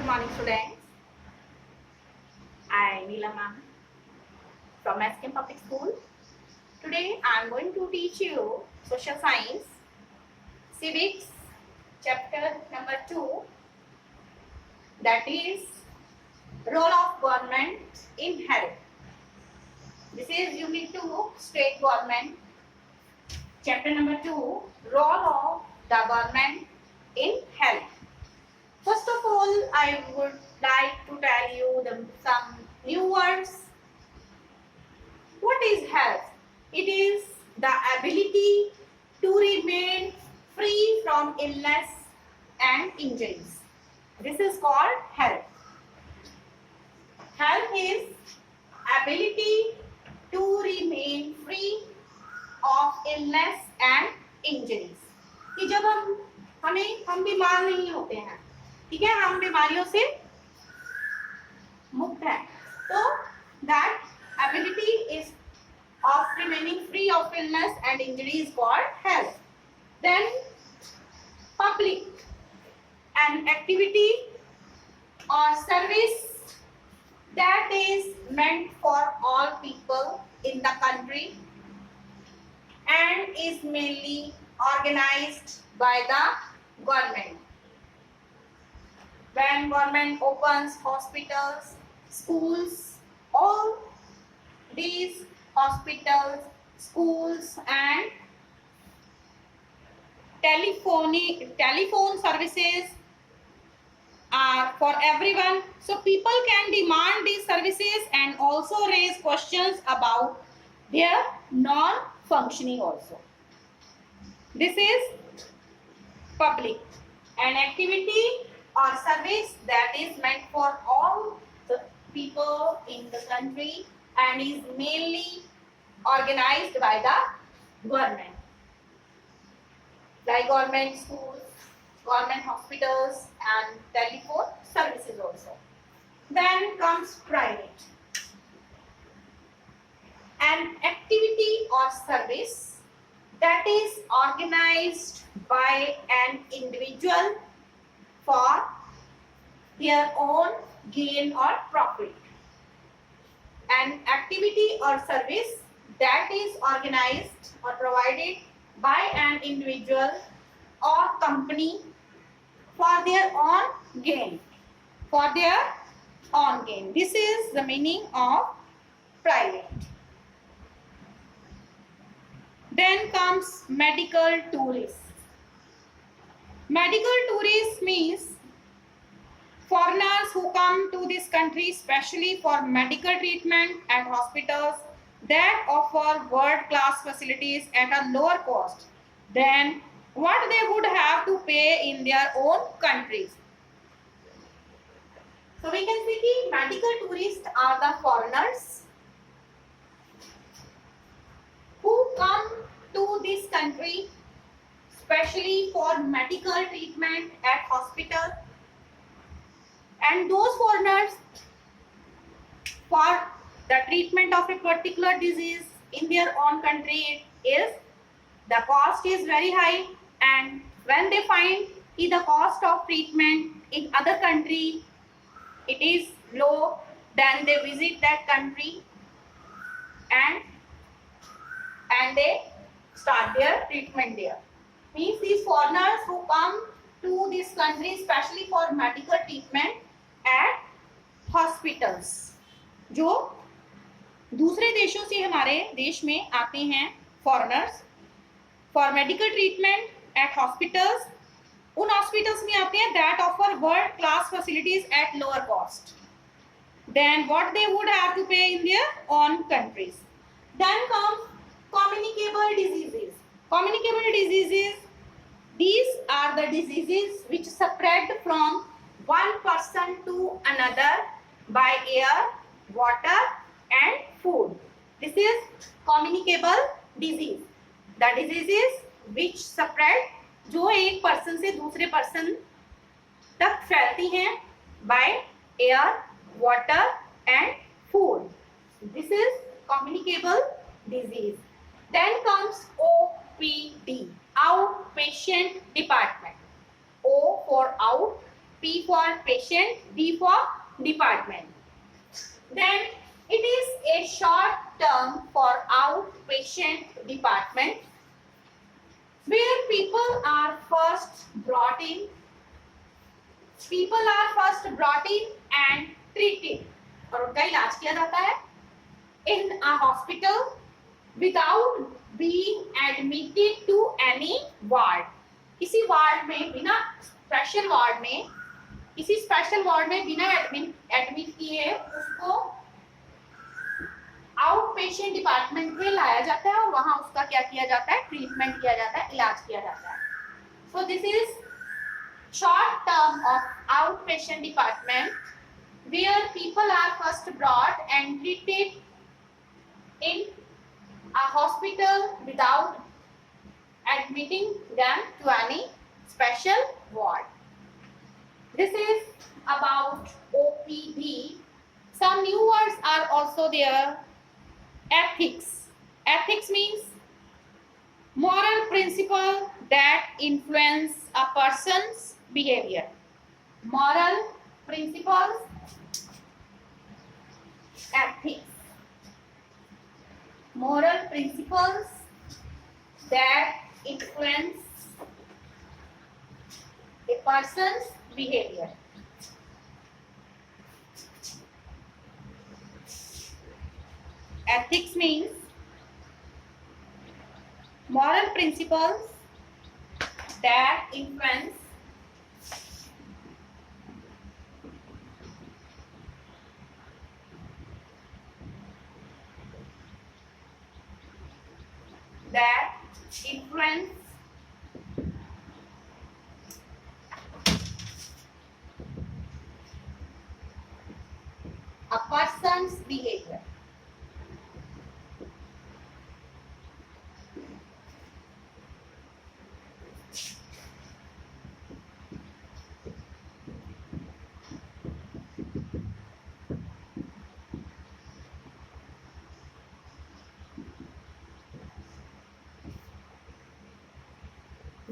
Good morning, students. I Neela ma'am from SKM Public School. Today I am going to teach you social science, civics, chapter number 2, that is role of government in health. This is unit 2, state government. Chapter number 2, role of the government in health. First of all, I would like to tell you some new words. What is health? It is the ability to remain free from illness and injuries. This is called health. Health is ability to remain free of illness and injuries. कि जब हम बीमार नहीं होते हैं, ठीक है, हम बीमारियों से मुक्त हैं, तो that ability is of remaining free of illness and injury is called health. Then public, an activity or service that is meant for all people in the country and is mainly organized by the government. When government opens hospitals, schools, all these hospitals, schools and telephone services are for everyone, so people can demand these services and also raise questions about their non-functioning also. This is public, an activity or service that is meant for all the people in the country and is mainly organized by the government, like government schools, government hospitals and telephone services also. Then comes private, an activity or service that is organized by an individual for their own gain or profit. An activity or service that is organized or provided by an individual or company for their own gain. This is the meaning of private. Then comes medical tourists. Medical tourists means foreigners who come to this country especially for medical treatment at hospitals that offer world-class facilities at a lower cost than what they would have to pay in their own countries. So we can see that medical tourists are the foreigners who come to this country especially for medical treatment at hospital, and those foreigners for the treatment of a particular disease in their own country is the cost is very high, and when they find the cost of treatment in other country it is low, then they visit that country and they start their treatment there. Means these foreigners who come to this country especially for medical treatment at hospitals, जो दूसरे देशों से हमारे देश में आते हैं foreigners for medical treatment at hospitals, उन hospitals में आते हैं that offer world class facilities at lower cost than what they would have to pay in their own countries. Then comes communicable diseases. Communicable diseases, these are the diseases which spread from one person to another by air, water and food. This is communicable disease. The diseases which spread, जो एक person से दूसरे person तक फैलती हैं by air, water and food. This is communicable disease. Then comes OPD, outpatient department. O for out, P for patient, D for department. Then it is a short term for outpatient department, where people are first brought in and treated, और उनका इलाज किया जाता है in a hospital without being admitted to any ward. किसी ward में बिना special ward में बिना एडमिट किए उसको आउट पेशेंट डिपार्टमेंट में लाया जाता है और वहां उसका क्या किया जाता है, ट्रीटमेंट किया जाता है, इलाज किया जाता है. So this is short term of outpatient department, where people are first brought and treated in a hospital without admitting them to any special ward. This is about OPD. Some new words are also there. Ethics. Ethics means moral principle that influence a person's behavior. Moral principles, ethics. Moral principles that influence a person's behavior. Ethics means moral principles that influence a person's behavior.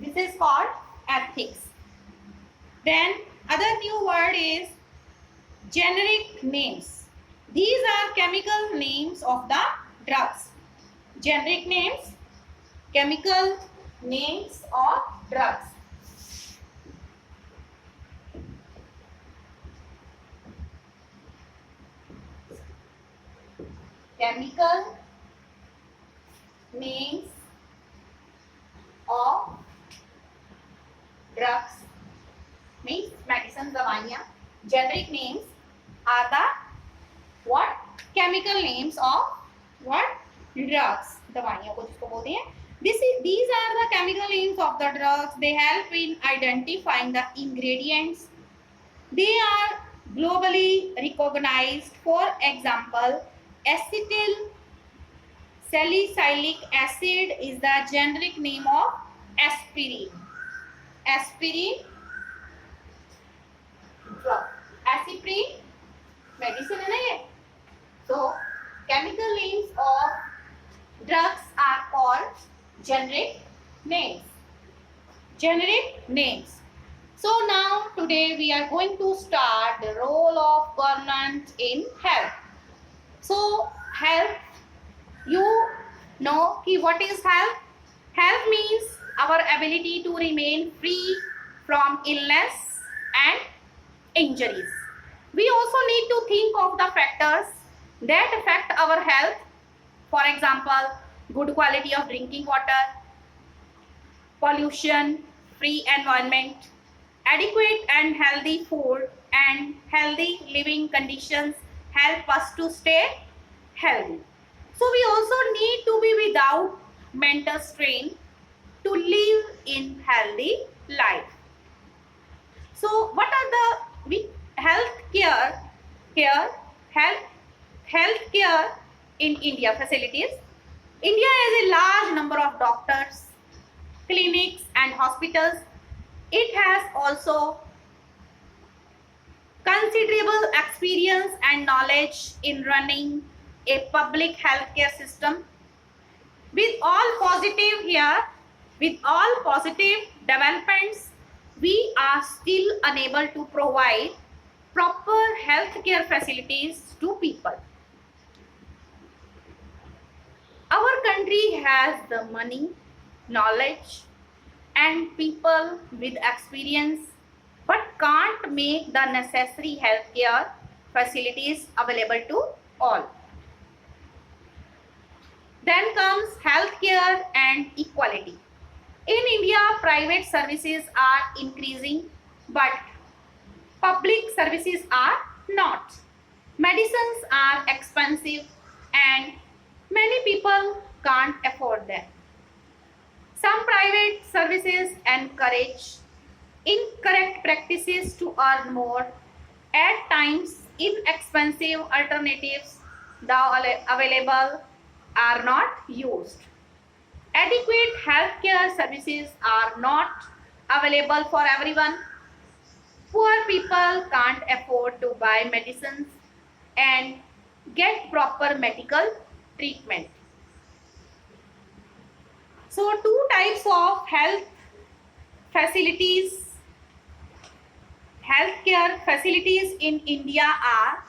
This is called ethics. Then other new word is generic names. These are chemical names of the drugs. Generic names, chemical names of drugs. Chemical names of drugs means medicine, दवाइयाँ. Generic names are the what? Chemical names of what? Drugs. दवाइयों को जिसको बोलते हैं. These are the chemical names of the drugs. They help in identifying the ingredients. They are globally recognized. For example, acetyl salicylic acid is the generic name of aspirin. Aspirin drug. Aspirin medicine है ना ये. So chemical names of drugs are called generic names. Generic names. So now today we are going to start the role of government in health. So health, you know कि what is health? Health means our ability to remain free from illness and injuries. We also need to think of the factors that affect our health. For example, good quality of drinking water, pollution free environment, adequate and healthy food, and healthy living conditions help us to stay healthy. So we also need to be without mental strain to live in healthy life. So what are the healthcare in India facilities? India has a large number of doctors, clinics and hospitals. It has also considerable experience and knowledge in running a public healthcare system. With all positive developments, we are still unable to provide proper healthcare facilities to people. Our country has the money, knowledge, and people with experience, but can't make the necessary healthcare facilities available to all. Then comes healthcare and equality. In India, private services are increasing, but public services are not. Medicines are expensive and many people can't afford them. Some private services encourage incorrect practices to earn more. At times, inexpensive alternatives that available are not used. Adequate healthcare services are not available for everyone. Poor people can't afford to buy medicines and get proper medical treatment. So, two types of healthcare facilities in India are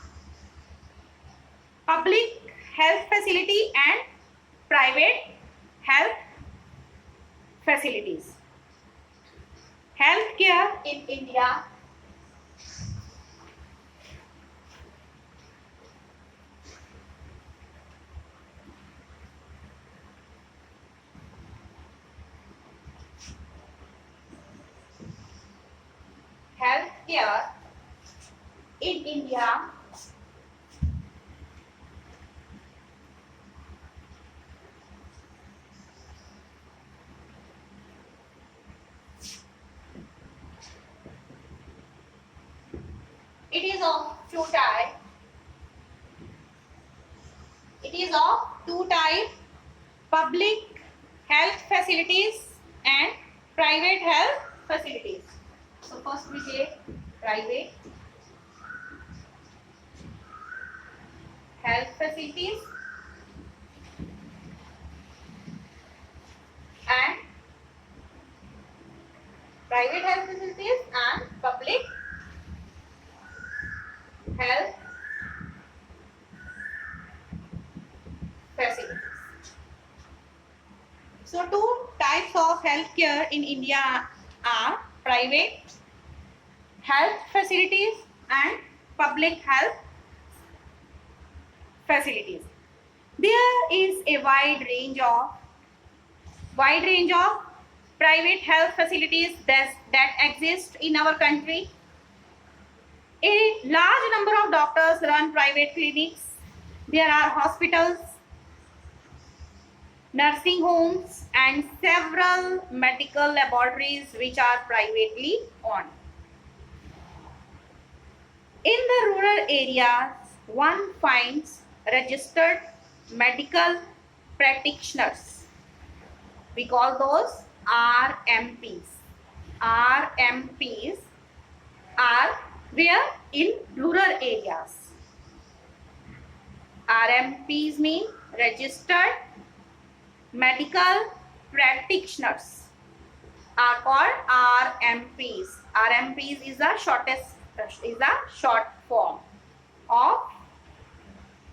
public health facility and private health facilities. Healthcare in India healthcare in India it is of two types. It is of two types: public health facilities and private health facilities. So first we take private health facilities and private health facilities and public health facilities. So two types of healthcare in India are private health facilities and public health facilities. There is a wide range of private health facilities that exist in our country. A large number of doctors run private clinics. There are hospitals, nursing homes, and several medical laboratories which are privately owned. In the rural areas, one finds registered medical practitioners. We call those RMPs. RMPs are where in rural areas. RMPs mean registered medical practitioners are called RMPs. RMPs is the short form of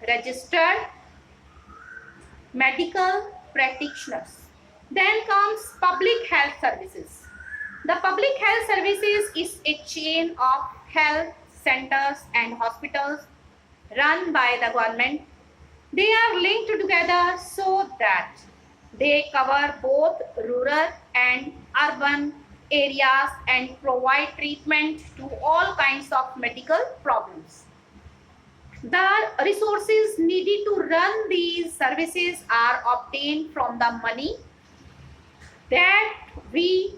registered medical practitioners. Then comes public health services. The public health services is a chain of health centers and hospitals run by the government. They are linked together so that they cover both rural and urban areas and provide treatment to all kinds of medical problems. The resources needed to run these services are obtained from the money that we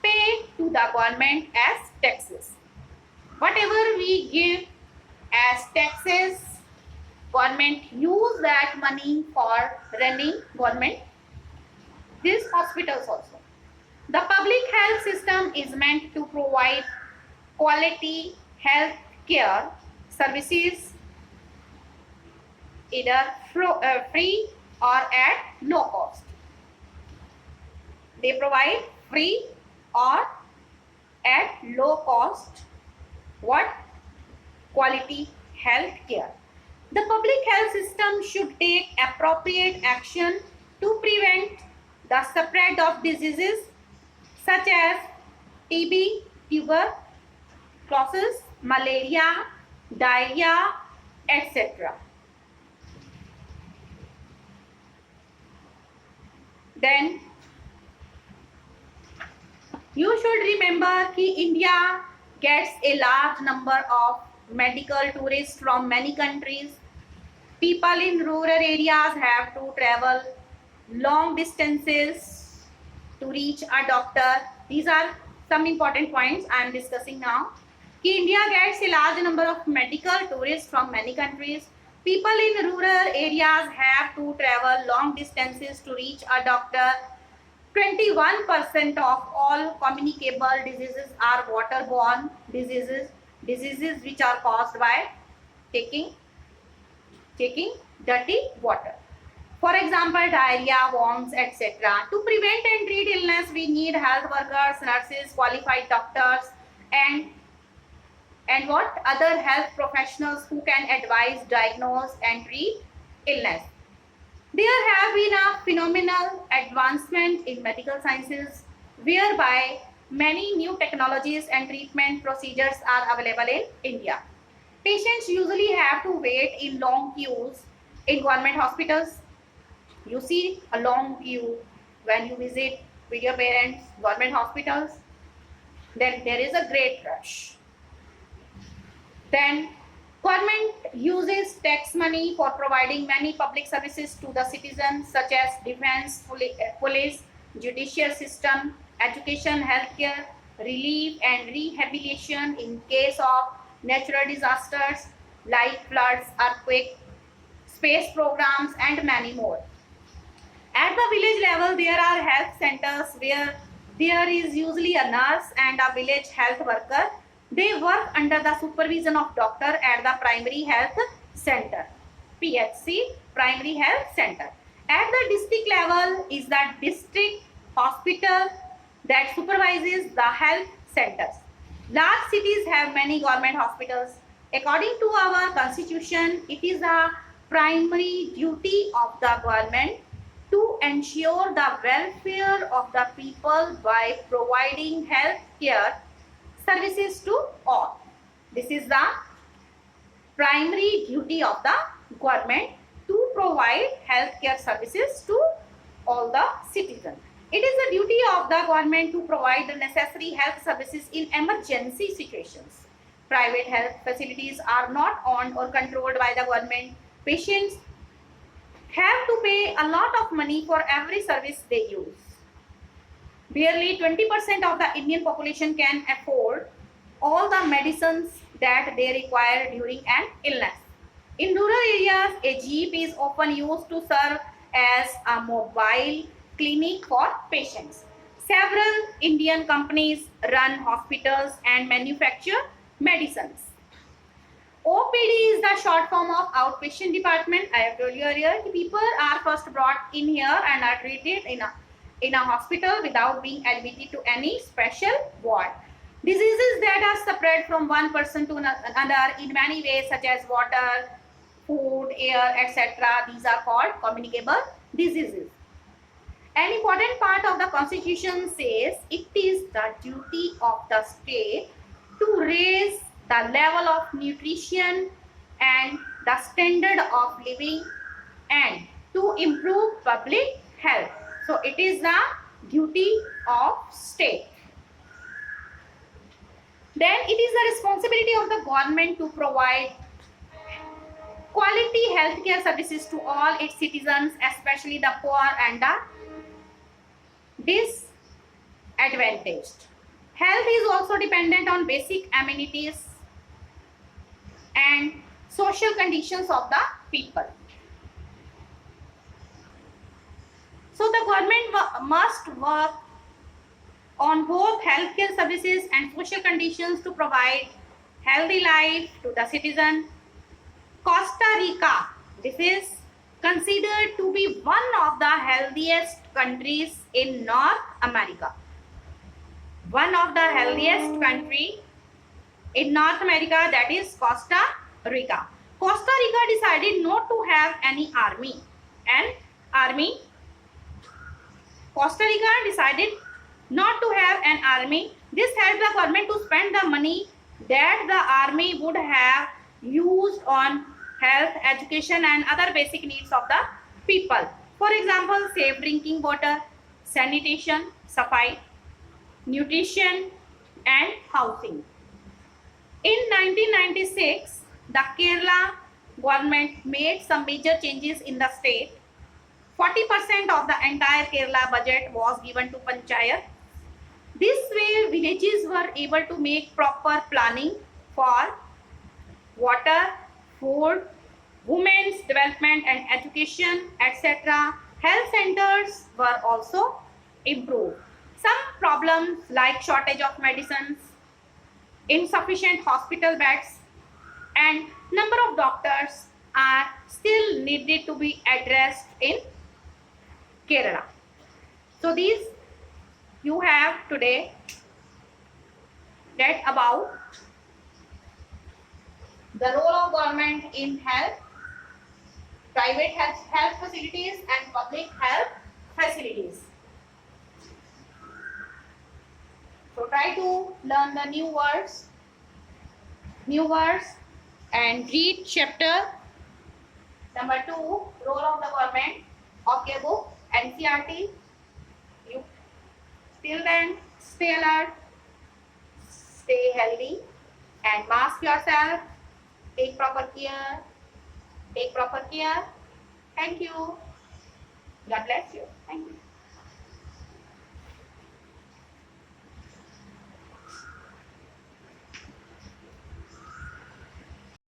pay to the government as taxes. Whatever we give as taxes, government use that money for running government these hospitals also. The public health system is meant to provide quality health care services either free or at no cost. They provide free or at low cost what? Quality health care. The public health system should take appropriate action to prevent the spread of diseases such as TB, tuberculosis, malaria, diarrhea, etc. Then you should remember that India gets a large number of medical tourists from many countries. People in rural areas have to travel long distances to reach a doctor. These are some important points I am discussing now. India gets a large number of medical tourists from many countries. People in rural areas have to travel long distances to reach a doctor. 21% of all communicable diseases are waterborne diseases, diseases which are caused by taking dirty water. For example, diarrhea, worms, etc. To prevent and treat illness, we need health workers, nurses, qualified doctors, and what other health professionals who can advise, diagnose, and treat illness. There have been a phenomenal advancement in medical sciences whereby many new technologies and treatment procedures are available in India. Patients usually have to wait in long queues in government hospitals. You see a long queue when you visit with your parents government hospitals. Then there is a great rush. Then government uses tax money for providing many public services to the citizens such as defense, police, judicial system, education, healthcare, relief and rehabilitation in case of natural disasters like floods, earthquake, space programs and many more. At the village level, there are health centers where there is usually a nurse and a village health worker. They work under the supervision of doctor at the primary health center, PHC, primary health center. At the district level is the district hospital that supervises the health centers. Large cities have many government hospitals. According to our constitution, it is a primary duty of the government to ensure the welfare of the people by providing health care services to all. This is the primary duty of the government to provide health care services to all the citizens. It is the duty of the government to provide the necessary health services in emergency situations. Private health facilities are not owned or controlled by the government. Patients have to pay a lot of money for every service they use. Barely 20% of the Indian population can afford all the medicines that they require during an illness. In rural areas, a jeep is often used to serve as a mobile clinic for patients. Several Indian companies run hospitals and manufacture medicines. OPD is the short form of outpatient department. I have told you earlier, people are first brought in here and are treated in a hospital without being admitted to any special ward. Diseases that are spread from one person to another in many ways such as water, food, air, etc. These are called communicable diseases. An important part of the constitution says it is the duty of the state to raise the level of nutrition and the standard of living and to improve public health. So it is the duty of state. Then it is the responsibility of the government to provide quality healthcare services to all its citizens, especially the poor and the disadvantaged. Health is also dependent on basic amenities and social conditions of the people. So the government must work on both healthcare services and social conditions to provide healthy life to the citizen. Costa Rica, this is considered to be one of the healthiest countries in North America. One of the healthiest country in North America, that is Costa Rica. Costa Rica decided not to have any army. Costa Rica decided not to have an army. This helped the government to spend the money that the army would have used on health, education and other basic needs of the people. For example, safe drinking water, sanitation, safai, nutrition and housing. In 1996, the Kerala government made some major changes in the state. 40% of the entire Kerala budget was given to Panchayat. This way, villages were able to make proper planning for water, food, women's development and education, etc. Health centers were also improved. Some problems like shortage of medicines, insufficient hospital beds and number of doctors are still needed to be addressed in Kerala. So these you have today that about the role of government in health, private health facilities and public health facilities. So try to learn the new words and read chapter number 2, role of the government of your book NCERT. You till then stay alert, stay healthy and mask yourself. Take proper care. Thank you. God bless you. Thank you.